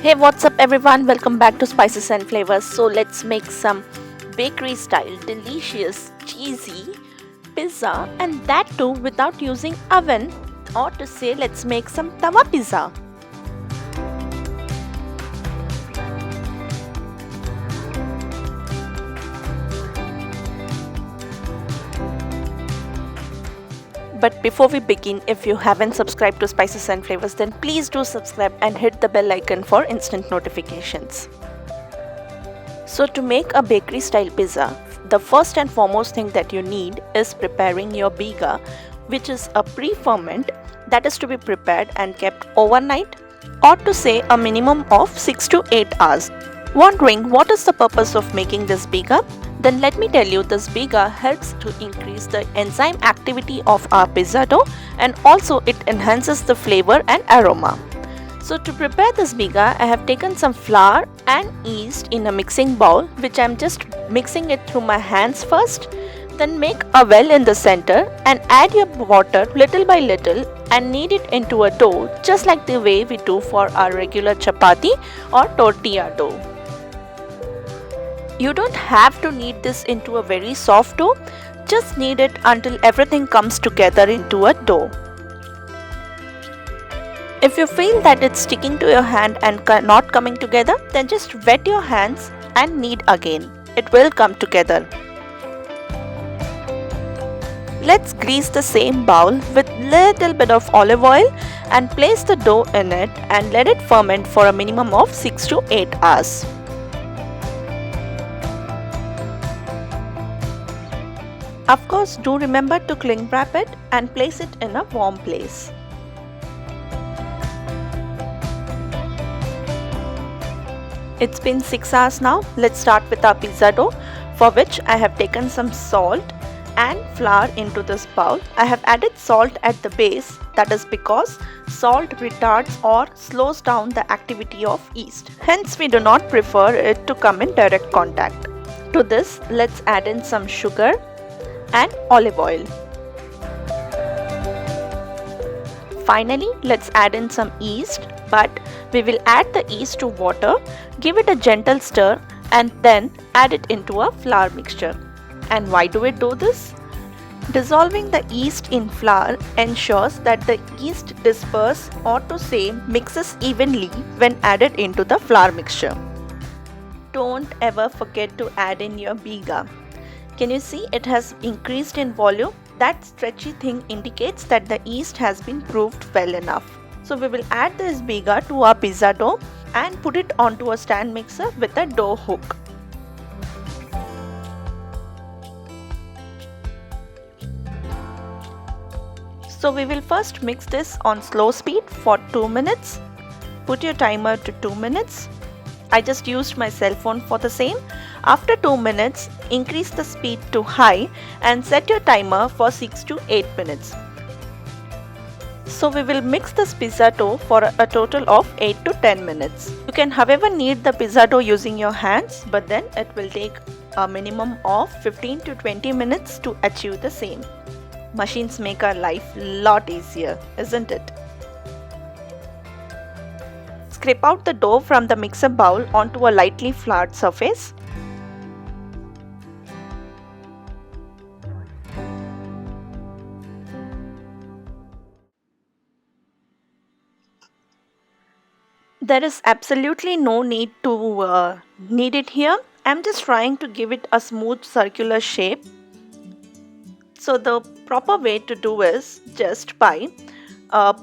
Hey, what's up everyone? Welcome back to Spices and Flavors. So let's make some bakery style delicious cheesy pizza, and that too without using oven, or to say let's make some tawa pizza. But before we begin, if you haven't subscribed to Spices and Flavors, then please do subscribe and hit the bell icon for instant notifications. So to make a bakery style pizza, the first and foremost thing that you need is preparing your biga, which is a pre-ferment that is to be prepared and kept overnight, or to say a minimum of 6 to 8 hours. Wondering what is the purpose of making this biga? Then let me tell you, this biga helps to increase the enzyme activity of our pizza dough, and also it enhances the flavor and aroma. So to prepare this biga, I have taken some flour and yeast in a mixing bowl, which I am just mixing it through my hands first. Then make a well in the center and add your water little by little and knead it into a dough, just like the way we do for our regular chapati or tortilla dough. You don't have to knead this into a very soft dough, just knead it until everything comes together into a dough. If you feel that it's sticking to your hand and not coming together, then just wet your hands and knead again. It will come together. Let's grease the same bowl with little bit of olive oil and place the dough in it and let it ferment for a minimum of 6 to 8 hours. Of course, do remember to cling wrap it and place it in a warm place. It's been 6 hours now. Let's start with our pizza dough, for which I have taken some salt and flour into this bowl. I have added salt at the base, that is because salt retards or slows down the activity of yeast. Hence, we do not prefer it to come in direct contact. To this, let's add in some sugar and olive oil. Finally, let's add in some yeast, but we will add the yeast to water, give it a gentle stir, and then add it into a flour mixture. And why do we do this? Dissolving the yeast in flour ensures that the yeast disperses, or to say mixes evenly when added into the flour mixture. Don't ever forget to add in your biga. Can you see it has increased in volume? That stretchy thing indicates that the yeast has been proofed well enough. So we will add this biga to our pizza dough and put it onto a stand mixer with a dough hook. So we will first mix this on slow speed for 2 minutes. Put your timer to 2 minutes. I just used my cell phone for the same. After 2 minutes, increase the speed to high and set your timer for 6 to 8 minutes. So we will mix this pizza dough for a total of 8 to 10 minutes. You can however knead the pizza dough using your hands, but then it will take a minimum of 15 to 20 minutes to achieve the same. Machines make our life lot easier, isn't it? Scrape out the dough from the mixer bowl onto a lightly floured surface. There is absolutely no need to knead it here. I'm just trying to give it a smooth circular shape. So the proper way to do is just by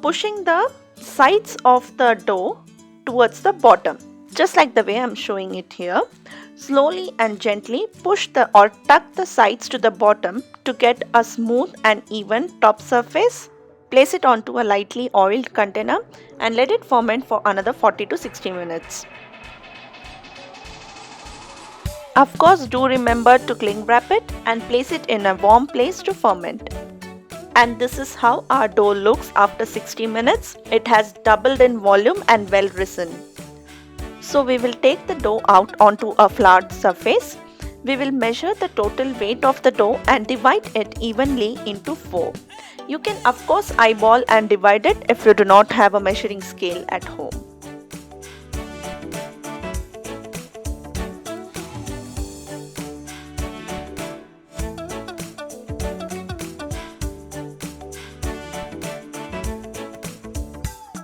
pushing the sides of the dough towards the bottom, just like the way I'm showing it here. Slowly and gently push or tuck the sides to the bottom to get a smooth and even top surface. Place it onto a lightly oiled container and let it ferment for another 40 to 60 minutes. Of course, do remember to cling wrap it and place it in a warm place to ferment. And this is how our dough looks after 60 minutes. It has doubled in volume and well risen. So we will take the dough out onto a floured surface. We will measure the total weight of the dough and divide it evenly into 4. You can of course eyeball and divide it if you do not have a measuring scale at home.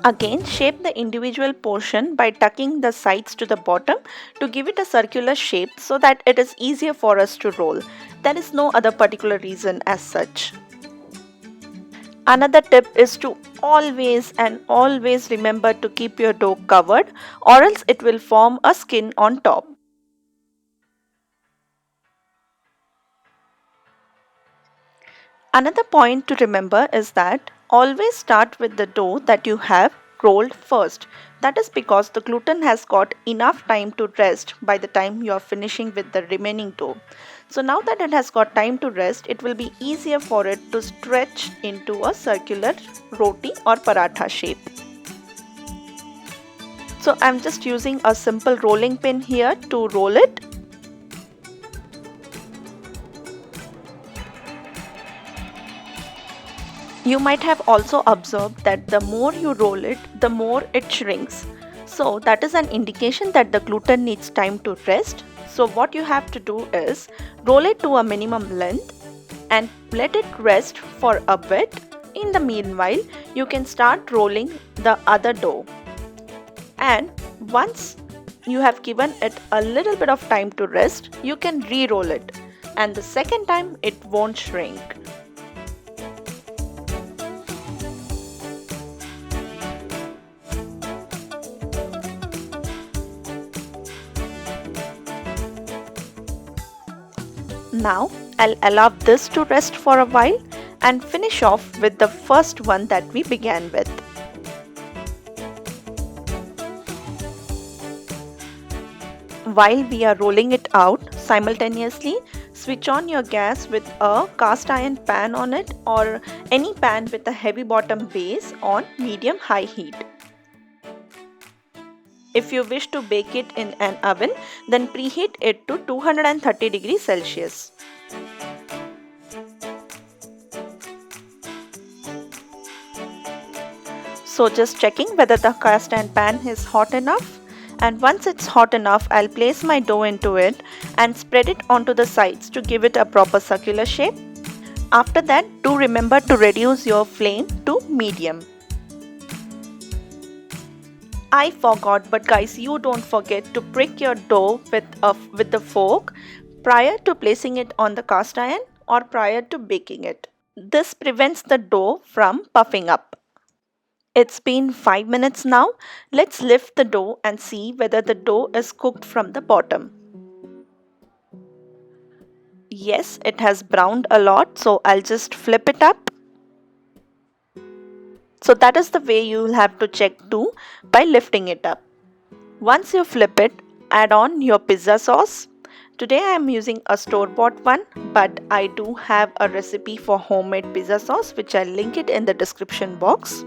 Again, shape the individual portion by tucking the sides to the bottom to give it a circular shape so that it is easier for us to roll. There is no other particular reason as such. Another tip is to always remember to keep your dough covered, or else it will form a skin on top. Another point to remember is that always start with the dough that you have rolled first. That is because the gluten has got enough time to rest by the time you are finishing with the remaining dough. So now that it has got time to rest, it will be easier for it to stretch into a circular roti or paratha shape. So I'm just using a simple rolling pin here to roll it. You might have also observed that the more you roll it, the more it shrinks. So that is an indication that the gluten needs time to rest. So what you have to do is roll it to a minimum length and let it rest for a bit. In the meanwhile, you can start rolling the other dough. And once you have given it a little bit of time to rest, you can re-roll it. And the second time it won't shrink. Now I'll allow this to rest for a while and finish off with the first one that we began with. While we are rolling it out, simultaneously switch on your gas with a cast iron pan on it or any pan with a heavy bottom base on medium-high heat. If you wish to bake it in an oven, then preheat it to 230 degrees Celsius. So just checking whether the cast iron pan is hot enough, and once it's hot enough, I'll place my dough into it and spread it onto the sides to give it a proper circular shape. After that, do remember to reduce your flame to medium. I forgot, but guys, you don't forget to prick your dough with the fork prior to placing it on the cast iron or prior to baking it. This prevents the dough from puffing up. It's been 5 minutes now. Let's lift the dough and see whether the dough is cooked from the bottom. Yes, it has browned a lot, so I'll just flip it up. So that is the way you will have to check too, by lifting it up. Once you flip it, add on your pizza sauce. Today I am using a store-bought one, but I do have a recipe for homemade pizza sauce which I'll link it in the description box.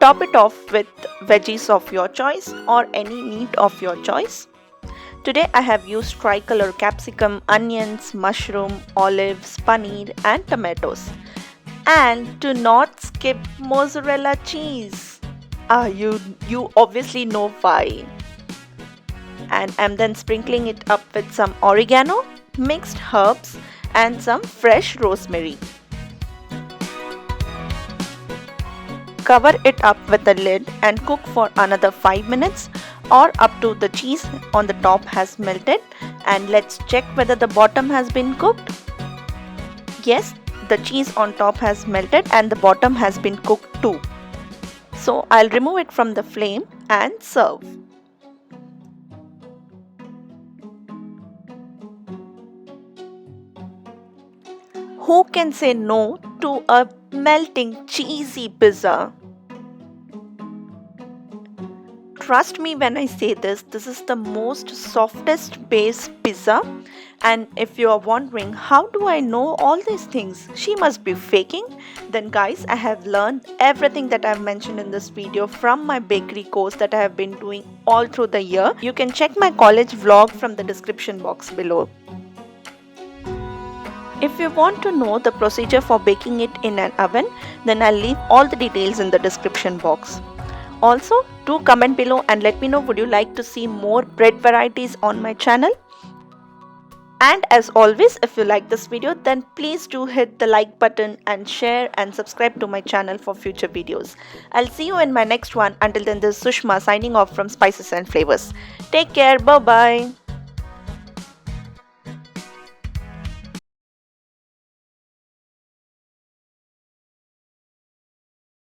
Top it off with veggies of your choice or any meat of your choice. Today I have used tricolor capsicum, onions, mushroom, olives, paneer and tomatoes. And do not skip mozzarella cheese. You obviously know why. And I'm then sprinkling it up with some oregano, mixed herbs and some fresh rosemary. Cover it up with a lid and cook for another 5 minutes or up to the cheese on the top has melted, and let's check whether the bottom has been cooked. Yes, the cheese on top has melted and the bottom has been cooked too. So I'll remove it from the flame and serve. Who can say no to a melting cheesy pizza? Trust me when I say this is the most softest base pizza, and if you are wondering how do I know all these things, she must be faking, then guys, I have learned everything that I have mentioned in this video from my bakery course that I have been doing all through the year. You can check my college vlog from the description box below. If you want to know the procedure for baking it in an oven, then I'll leave all the details in the description box. Also, do comment below and let me know, would you like to see more bread varieties on my channel? And as always, if you like this video, then please do hit the like button and share and subscribe to my channel for future videos. I'll see you in my next one. Until then, this is Sushma signing off from Spices and Flavors. Take care. Bye bye.